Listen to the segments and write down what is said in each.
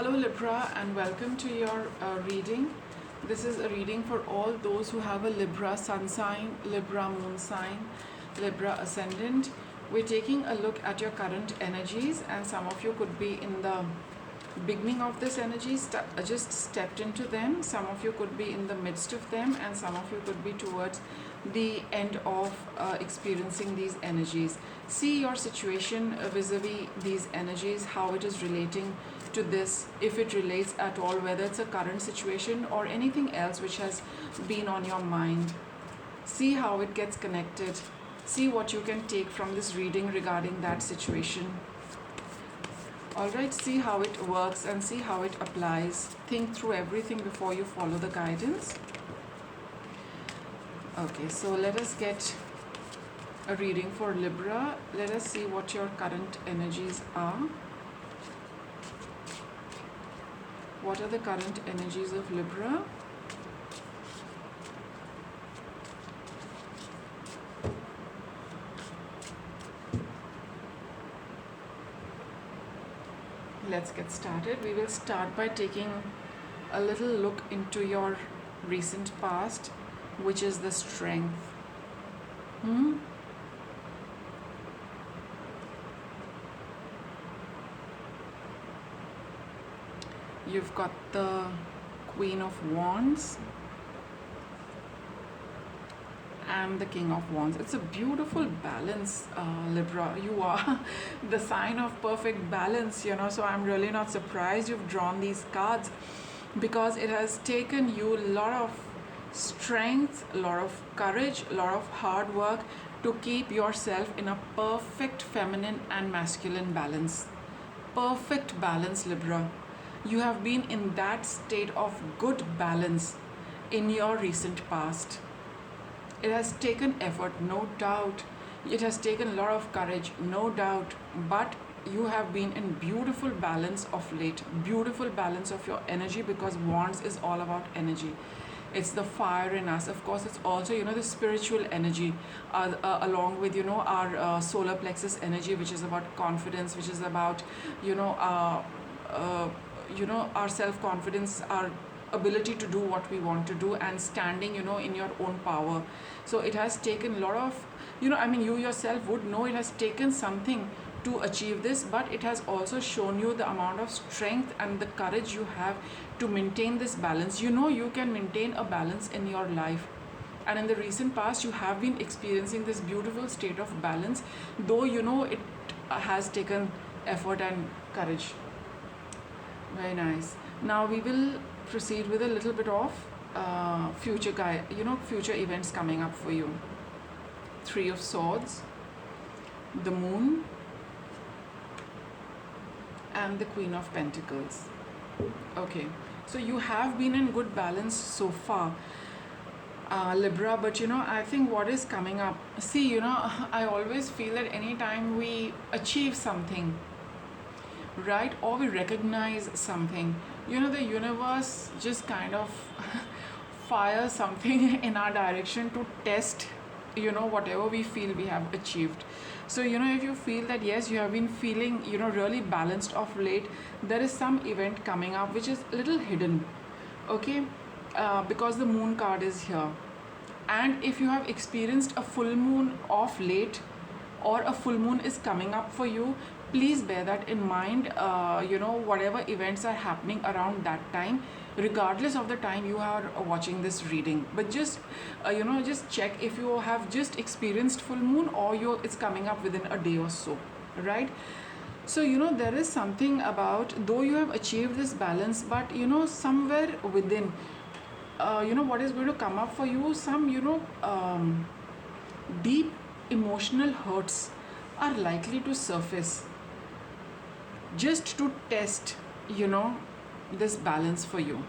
Hello Libra and welcome to your reading. This is a reading for all those who have a Libra sun sign, Libra moon sign, Libra ascendant. We're taking a look at your current energies, and some of you could be in the beginning of this energy, just stepped into them. Some of you could be in the midst of them, and some of you could be towards the end of experiencing these energies. See your situation vis-a-vis these energies, how it is relating to this, if it relates at all, whether it's a current situation or anything else which has been on your mind. See how it gets connected. See what you can take from this reading regarding that situation. Alright, see how it works and see how it applies. Think through everything before you follow the guidance. Okay, so let us get a reading for Libra. Let us see what your current energies are. What are the current energies of Libra? Let's get started. We will start by taking a little look into your recent past, which is the strength. You've got the Queen of Wands and the King of Wands. It's a beautiful balance, Libra. You are the sign of perfect balance, so I'm really not surprised you've drawn these cards, because it has taken you a lot of strength, a lot of courage, a lot of hard work to keep yourself in a perfect feminine and masculine balance. Perfect balance, Libra. You have been in that state of good balance in your recent past. It has taken effort, no doubt. It has taken a lot of courage, no doubt. But you have been in beautiful balance of late. Beautiful balance of your energy, because Wands is all about energy. It's the fire in us. Of course, it's also, the spiritual energy, along with, our solar plexus energy, which is about confidence, which is about, our self-confidence, our ability to do what we want to do, and standing, in your own power. So it has taken a lot of, you yourself would know it has taken something to achieve this, but it has also shown you the amount of strength and the courage you have to maintain this balance. You can maintain a balance in your life. And in the recent past, you have been experiencing this beautiful state of balance, though it has taken effort and courage. Very nice. Now we will proceed with a little bit of future events coming up for you. Three of Swords, the Moon, and the Queen of Pentacles. Okay, so you have been in good balance so far, Libra, but I think what is coming up, see, I always feel that anytime we achieve something, right, or we recognize something, the universe just kind of fires something in our direction to test, whatever we feel we have achieved. So, if you feel that, yes, you have been feeling, really balanced of late, there is some event coming up which is a little hidden, okay, because the Moon card is here. And if you have experienced a full moon of late, or a full moon is coming up for you, please bear that in mind. Whatever events are happening around that time, regardless of the time you are watching this reading, but just just check if you have just experienced full moon, or it's coming up within a day or so, right? So there is something about, though you have achieved this balance, but somewhere within, what is going to come up for you, some deep emotional hurts are likely to surface, just to test this balance for you.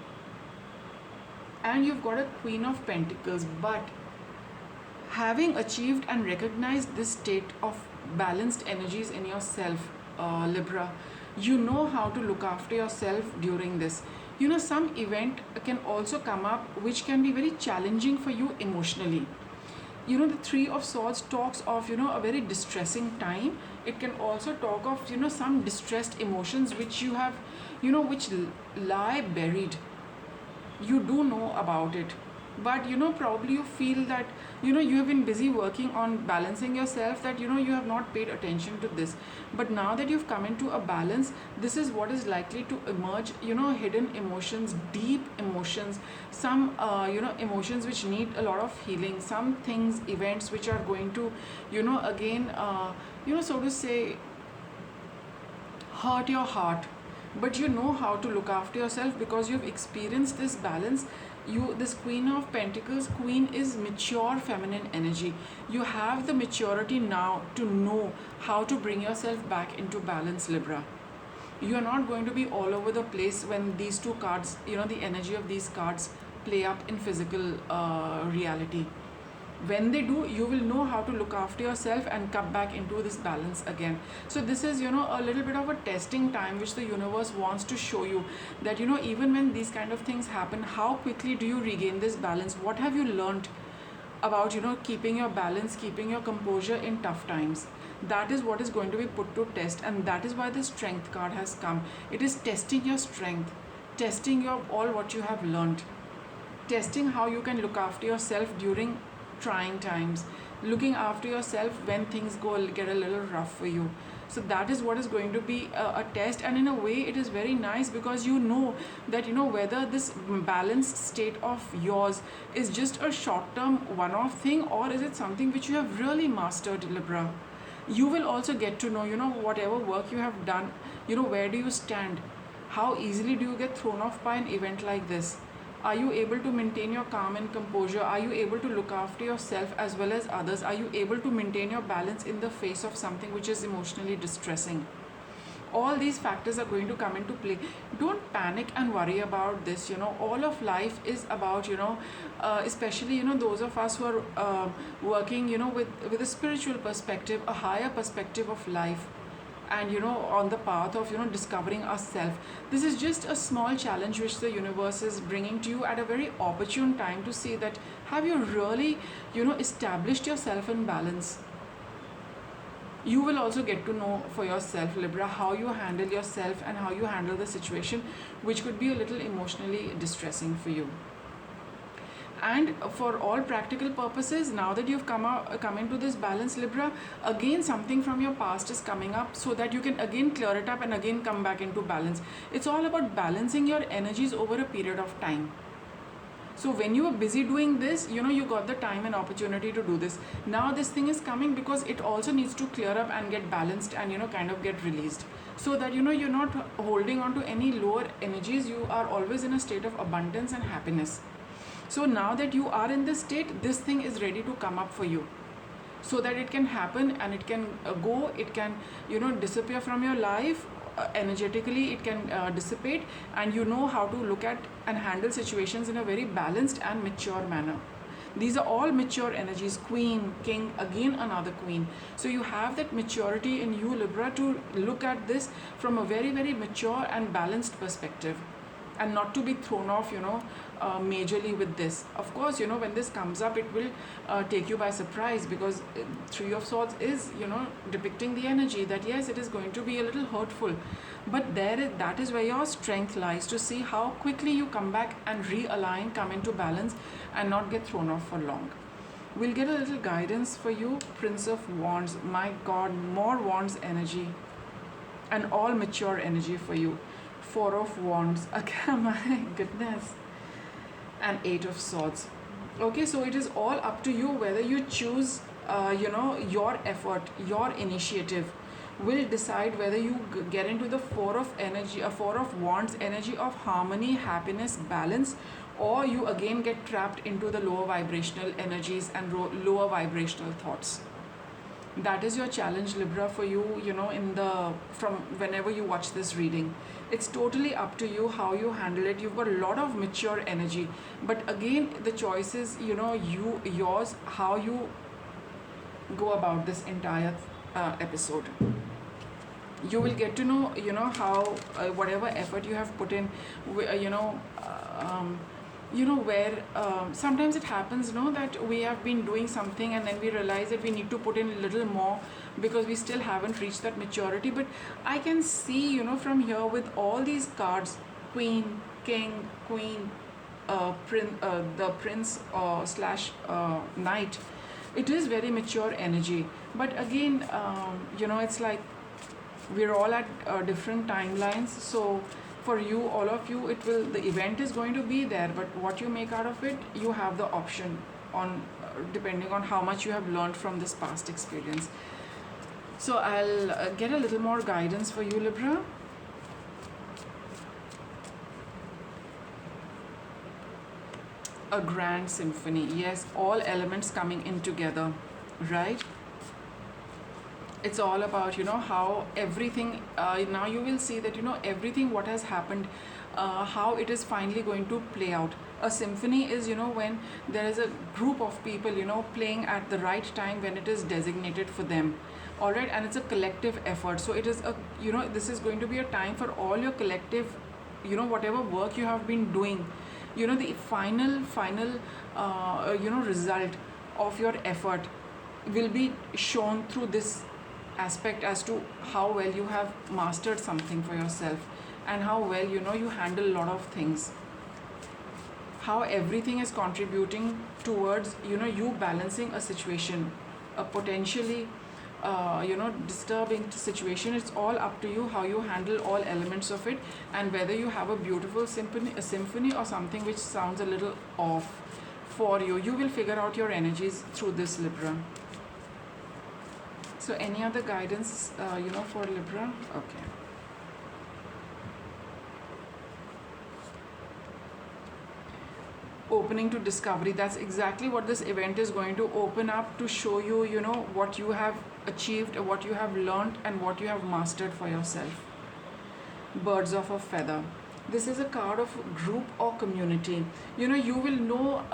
And you've got a Queen of Pentacles, but having achieved and recognized this state of balanced energies in yourself, Libra, you know how to look after yourself during this. Some event can also come up which can be very challenging for you emotionally. The Three of Swords talks of a very distressing time. It can also talk of some distressed emotions which you have which lie buried. You do know about it, but probably you feel that you have been busy working on balancing yourself, that you have not paid attention to this. But now that you've come into a balance, this is what is likely to emerge, hidden emotions, deep emotions, some emotions which need a lot of healing, some things, events which are going to again so to say, hurt your heart. But you know how to look after yourself because you've experienced this balance. This Queen of Pentacles, queen is mature feminine energy. You have the maturity now to know how to bring yourself back into balance, Libra. You are not going to be all over the place when these two cards, the energy of these cards play up in physical reality. When they do, you will know how to look after yourself and come back into this balance again. So this is a little bit of a testing time which the universe wants to show you, that even when these kind of things happen, how quickly do you regain this balance? What have you learned about keeping your balance, keeping your composure in tough times? That is what is going to be put to test, and that is why the Strength card has come. It is testing your strength, testing your all what you have learned, testing how you can look after yourself during trying times, looking after yourself when things get a little rough for you. So that is what is going to be a test, and in a way it is very nice because you know that whether this balanced state of yours is just a short term one-off thing, or is it something which you have really mastered, Libra. You will also get to know whatever work you have done, where do you stand, how easily do you get thrown off by an event like this. Are you able to maintain your calm and composure? Are you able to look after yourself as well as others? Are you able to maintain your balance in the face of something which is emotionally distressing? All these factors are going to come into play. Don't panic and worry about this. All of life is about, especially, those of us who are working, with a spiritual perspective, a higher perspective of life, and on the path of discovering ourselves. This is just a small challenge which the universe is bringing to you at a very opportune time to see that have you really established yourself in balance. You will also get to know for yourself, Libra, how you handle yourself and how you handle the situation which could be a little emotionally distressing for you. And for all practical purposes, now that you've come into this balance, Libra, again something from your past is coming up so that you can again clear it up and again come back into balance. It's all about balancing your energies over a period of time. So when you were busy doing this, you got the time and opportunity to do this. Now this thing is coming because it also needs to clear up and get balanced and kind of get released, so that you're not holding on to any lower energies. You are always in a state of abundance and happiness. So now that you are in this state, this thing is ready to come up for you, so that it can happen and it can go, it can disappear from your life. Energetically it can dissipate, and how to look at and handle situations in a very balanced and mature manner. These are all mature energies. Queen, king, again another queen. So you have that maturity in you, Libra, to look at this from a very, very mature and balanced perspective, and not to be thrown off majorly with this. Of course, when this comes up, it will take you by surprise, because Three of Swords is depicting the energy that yes, it is going to be a little hurtful, but that is where your strength lies, to see how quickly you come back and realign, come into balance, and not get thrown off for long. We'll get a little guidance for you. Prince of Wands, my God, more Wands energy and all mature energy for you. Four of Wands, okay, my goodness, and Eight of Swords. Okay, so it is all up to you whether you choose, your effort, your initiative will decide whether you get into the Four of Wands energy of harmony, happiness, balance, or you again get trapped into the lower vibrational energies and lower vibrational thoughts. That is your challenge, Libra, for you, from whenever you watch this reading. It's totally up to you how you handle it. You've got a lot of mature energy, but again, the choice is, yours, how you go about this entire episode. You will get to know, how whatever effort you have put in, where sometimes it happens, that we have been doing something and then we realize that we need to put in a little more because we still haven't reached that maturity. But I can see, from here with all these cards, queen, king, queen, the prince slash knight, it is very mature energy. But again, it's like we're all at different timelines. So for you, all of you, the event is going to be there, but what you make out of it, you have the option on depending on how much you have learned from this past experience. So I'll get a little more guidance for you, Libra. A grand symphony. Yes, all elements coming in together, right? It's all about, how everything, now you will see that, everything what has happened, how it is finally going to play out. A symphony is, when there is a group of people, playing at the right time when it is designated for them. All right, and it's a collective effort. So it is this is going to be a time for all your collective, whatever work you have been doing, the final result of your effort will be shown through this aspect as to how well you have mastered something for yourself and how well you handle a lot of things, how everything is contributing towards you balancing a situation, a potentially disturbing situation. It's all up to you how you handle all elements of it, and whether you have a beautiful symphony or something which sounds a little off for you. You will figure out your energies through this, Libra. So any other guidance for Libra? Okay. Opening to discovery. That's exactly what this event is going to open up, to show you, what you have achieved, what you have learned, and what you have mastered for yourself. Birds of a feather. This is a card of group or community. You will know,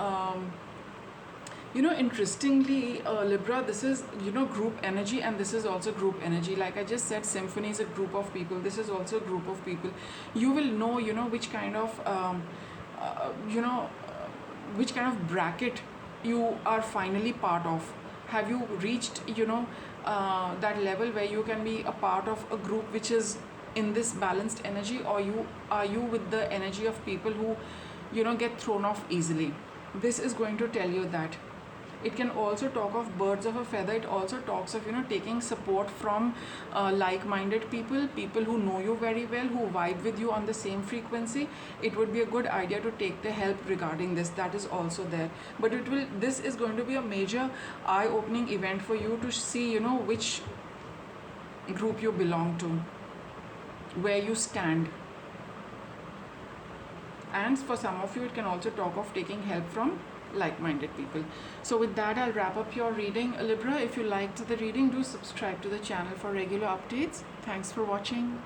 interestingly, Libra, this is, group energy, and this is also group energy. Like I just said, symphony is a group of people. This is also a group of people. You will know, which kind of, which kind of bracket you are finally part of. Have you reached, that level where you can be a part of a group which is in this balanced energy, or are you with the energy of people who, get thrown off easily? This is going to tell you that. It can also talk of birds of a feather. It also talks of, taking support from like-minded people who know you very well, who vibe with you on the same frequency. It would be a good idea to take the help regarding this. That is also there. But this is going to be a major eye-opening event for you to see, which group you belong to, where you stand. And for some of you, it can also talk of taking help from like-minded people. So with that, I'll wrap up your reading, Libra. If you liked the reading, do subscribe to the channel for regular updates. Thanks for watching.